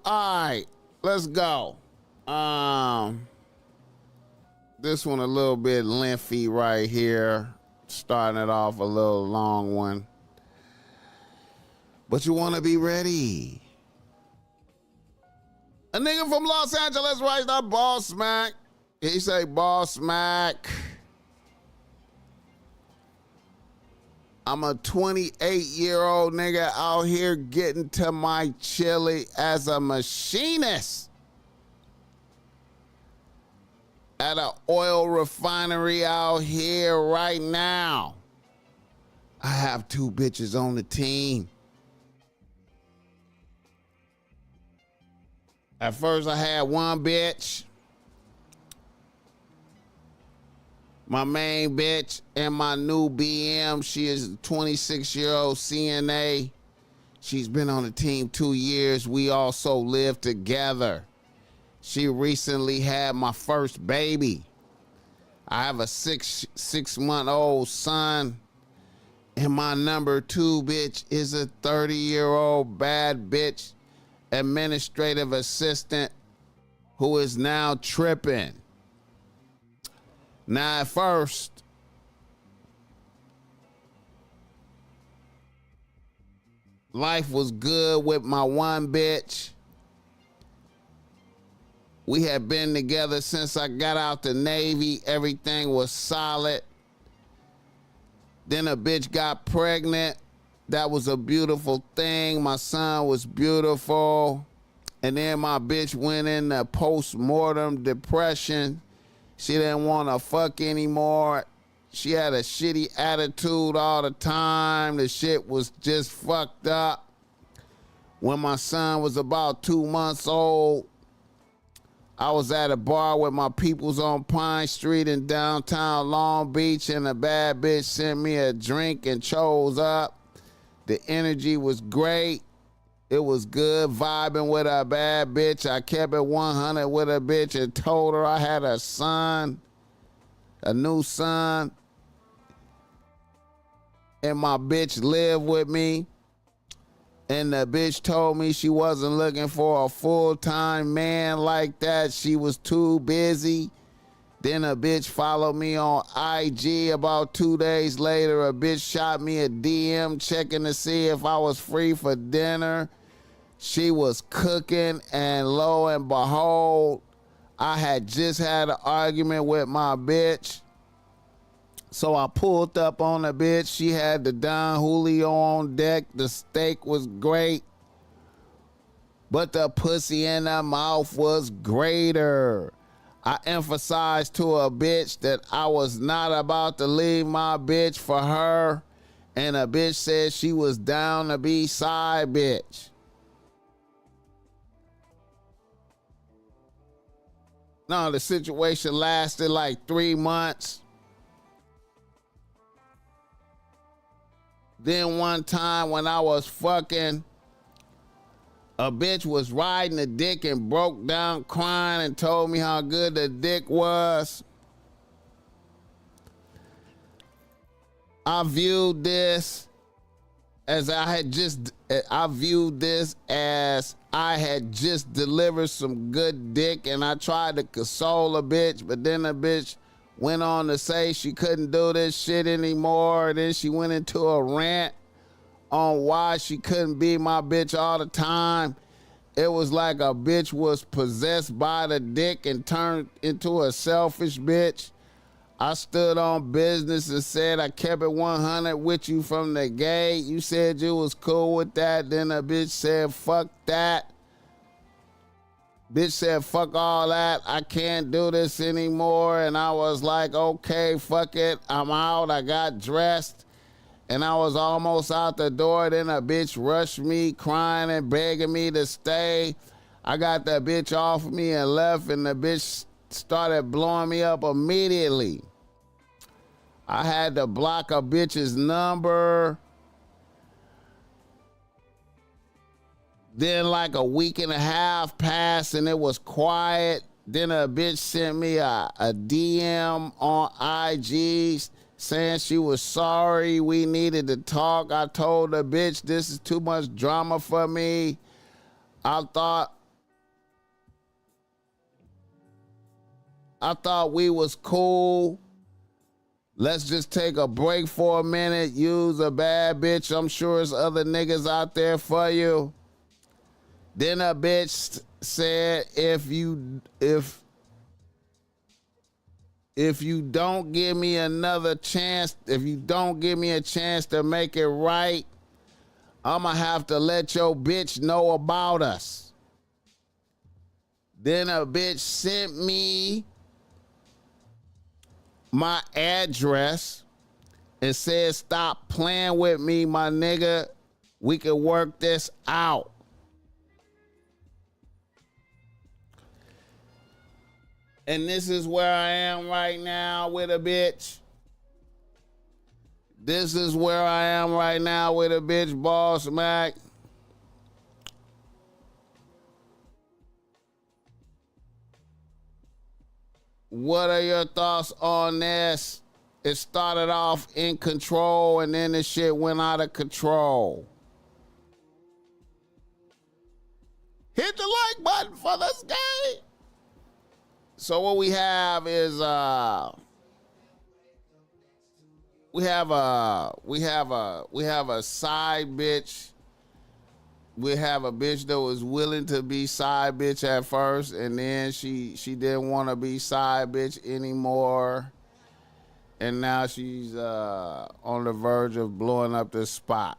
All right, let's go. This one a little bit lengthy right here. Starting it off a little long one. But you want to be ready. A nigga from Los Angeles writes up BossMack. He say, BossMack, I'm a 28-year-old nigga out here getting to my chili as a machinist at an oil refinery out here right now. I have 2 bitches on the team. At first I had 1 bitch, my main bitch, and my new BM. She is a 26-year-old CNA. She's been on the team 2 years. We also live together. She recently had my first baby. I have a six-month-old son. And my number 2 bitch is a 30-year-old bad bitch administrative assistant who is now tripping. Now, at first, life was good with my 1 bitch. We had been together since I got out the Navy. Everything was solid. Then a bitch got pregnant. That was a beautiful thing. My son was beautiful. And then my bitch went into post-mortem depression. She didn't want to fuck anymore. She had a shitty attitude all the time. The shit was just fucked up. When my son was about 2 months old, I was at a bar with my peoples on Pine Street in downtown Long Beach, and a bad bitch sent me a drink and chose up. The energy was great. It was good vibing with a bad bitch. I kept it 100 with a bitch and told her I had a son, a new son, and my bitch lived with me. And the bitch told me she wasn't looking for a full-time man like that. She was too busy. Then a bitch followed me on IG. About 2 days later, a bitch shot me a DM checking to see if I was free for dinner. She was cooking, and lo and behold, I had just had an argument with my bitch. So I pulled up on the bitch. She had the Don Julio on deck. The steak was great, but the pussy in her mouth was greater. I emphasized to a bitch that I was not about to leave my bitch for her, and a bitch said she was down to be side bitch. No, the situation lasted like 3 months. Then one time when I was fucking, a bitch was riding the dick and broke down crying and told me how good the dick was. I viewed this as I had just delivered some good dick, and I tried to console a bitch, but then a bitch went on to say she couldn't do this shit anymore. Then she went into a rant on why she couldn't be my bitch all the time. It was like a bitch was possessed by the dick and turned into a selfish bitch. I stood on business and said I kept it 100 with you from the gate. You said you was cool with that. Then a bitch said, fuck that. Bitch said, fuck all that. I can't do this anymore. And I was like, okay, fuck it. I'm out. I got dressed and I was almost out the door. Then a bitch rushed me crying and begging me to stay. I got that bitch off of me and left, and the bitch started blowing me up immediately. I had to block a bitch's number. Then like a week and a half passed and it was quiet. Then a bitch sent me a DM on IG saying she was sorry, we needed to talk. I told the bitch this is too much drama for me. I thought I thought we was cool. Let's just take a break for a minute. Use a bad bitch. I'm sure there's other niggas out there for you. Then a bitch said, if you don't give me another chance, if you don't give me a chance to make it right, I'ma have to let your bitch know about us. Then a bitch sent me my address and said, stop playing with me, my nigga. We can work this out. And this is where I am right now with a bitch. This is where I am right now with a bitch, BossMack. What are your thoughts on this? It started off in control and then the shit went out of control. Hit the like button for this game. So what we have is we have a side bitch. We have a bitch that was willing to be side bitch at first, and then she didn't want to be side bitch anymore, and now she's on the verge of blowing up this spot,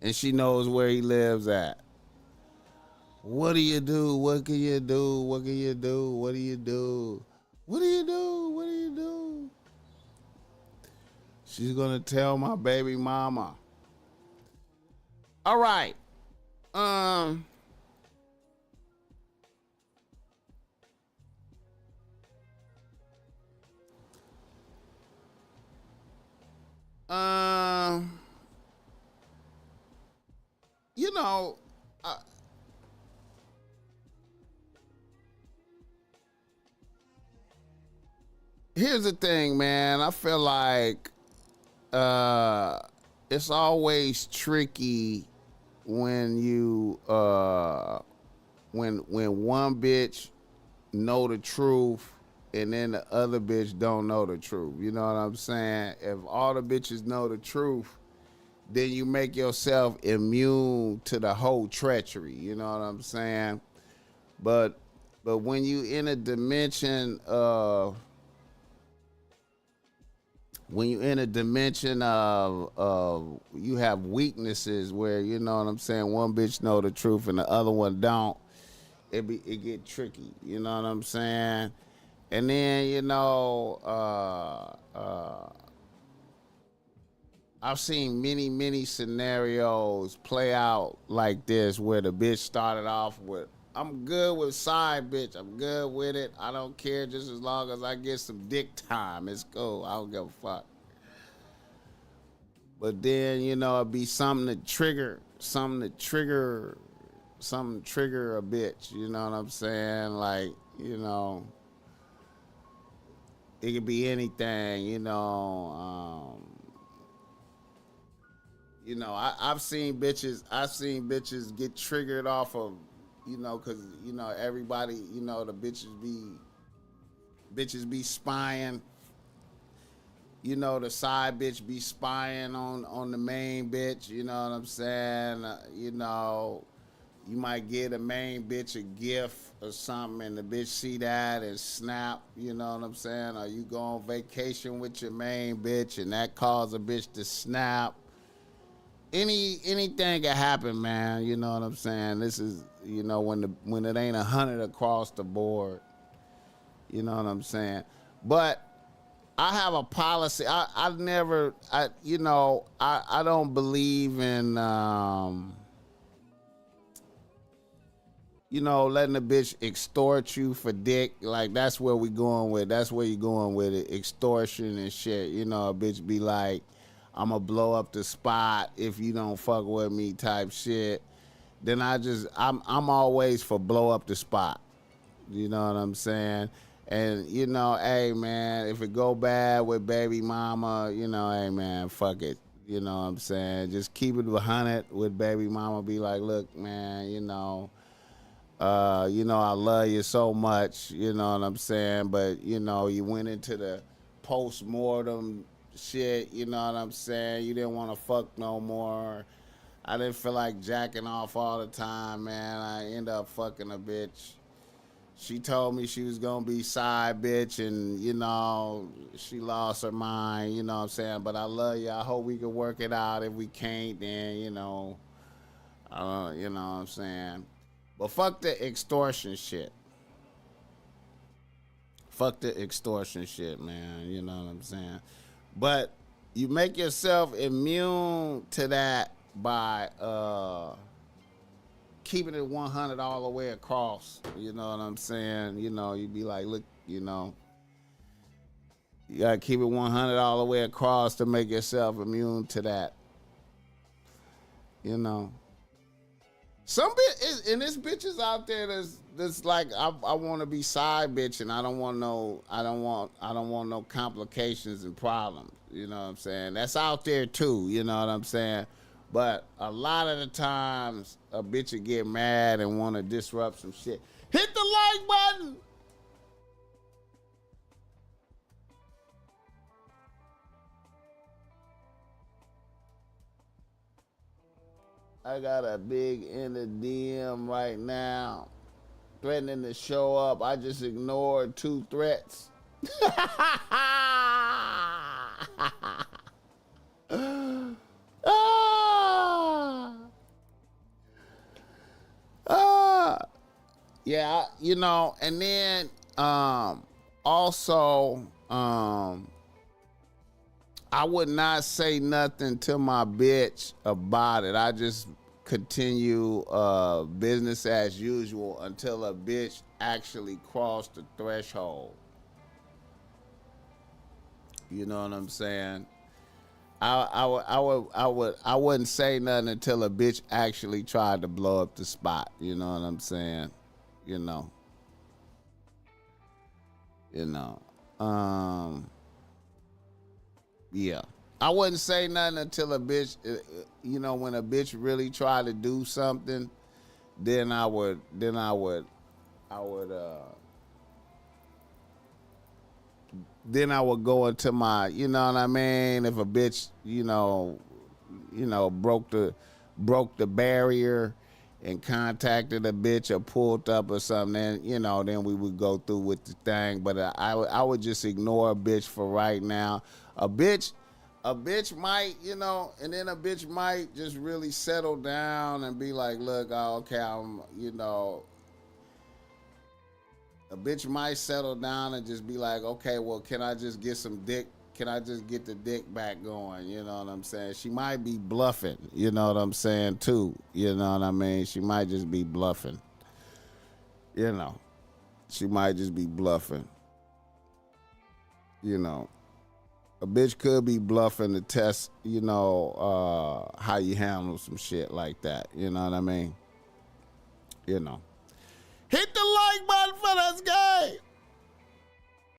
and she knows where he lives at. What do you do? What can you do? What can you do? What do you do? What do you do? What do you do? She's gonna tell my baby mama. All right. You know, here's the thing, man. I feel like it's always tricky when you when one bitch know the truth and then the other bitch don't know the truth. You know what I'm saying? If all the bitches know the truth, then you make yourself immune to the whole treachery. You know what I'm saying? But when you in a dimension of you have weaknesses where, you know what I'm saying, one bitch know the truth and the other one don't, it get tricky. You know what I'm saying? And then, you know, I've seen many scenarios play out like this where the bitch started off with, I'm good with side bitch. I'm good with it. I don't care just as long as I get some dick time. It's cool. I don't give a fuck. But then, you know, it'd be something to trigger a bitch. You know what I'm saying? Like, you know, it could be anything, you know. You know, I've seen bitches get triggered off of, you know, because, you know, everybody, you know, the bitches be spying. You know, the side bitch be spying on the main bitch. You know what I'm saying? You know, you might get a main bitch a gift or something, and the bitch see that and snap. You know what I'm saying? Or you go on vacation with your main bitch, and that cause a bitch to snap. Anything can happen, man. You know what I'm saying? This is, you know, when it ain't 100 across the board. You know what I'm saying? But I have a policy. I don't believe in you know, letting a bitch extort you for dick. Like, that's where we going with. That's where you going with it. Extortion and shit. You know, a bitch be like, I'm gonna blow up the spot if you don't fuck with me type shit. Then I'm always for blow up the spot. You know what I'm saying? And, you know, hey, man, if it go bad with baby mama, you know, hey, man, fuck it. You know what I'm saying? Just keep it 100 with baby mama. Be like, look, man, you know, You know, I love you so much, you know what I'm saying? But, you know, you went into the post-mortem shit, you know what I'm saying? You didn't want to fuck no more. I didn't feel like jacking off all the time, man. I ended up fucking a bitch. She told me she was gonna be side bitch, and you know she lost her mind. You know what I'm saying? But I love you. I hope we can work it out. If we can't, then you know what I'm saying. But fuck the extortion shit. Fuck the extortion shit, man. You know what I'm saying. But you make yourself immune to that by keeping it 100 all the way across. You know what I'm saying? You know, you be like, look, you know, you gotta keep it 100 all the way across to make yourself immune to that. You know, some bit and there's bitches out there that's like I want to be side bitch and I don't want no complications and problems. You know what I'm saying? That's out there too. You know what I'm saying? But a lot of the times, a bitch will get mad and want to disrupt some shit. Hit the like button. I got a big in the DM right now, threatening to show up. I just ignored 2 threats. Yeah, you know, and then also I would not say nothing to my bitch about it. I just continue business as usual until a bitch actually crossed the threshold. You know what I'm saying? I wouldn't say nothing until a bitch actually tried to blow up the spot. You know what I'm saying? You know. You know. Yeah. I wouldn't say nothing until a bitch, you know, when a bitch really tried to do something, then I would, then I would go into my, you know what I mean? If a bitch, broke the barrier and contacted a bitch or pulled up or something, then, you know, then we would go through with the thing. But I would just ignore a bitch for right now. A bitch might, you know, and then a bitch might just really settle down and be like, look, okay, you know, a bitch might settle down and just be like, okay, well, can I just get some dick? Can I just get the dick back going? You know what I'm saying? She might be bluffing, you know what I'm saying, too. You know what I mean? She might just be bluffing. You know, she might just be bluffing. You know, a bitch could be bluffing to test, you know, how you handle some shit like that. You know what I mean? You know. Hit the like button for this guy.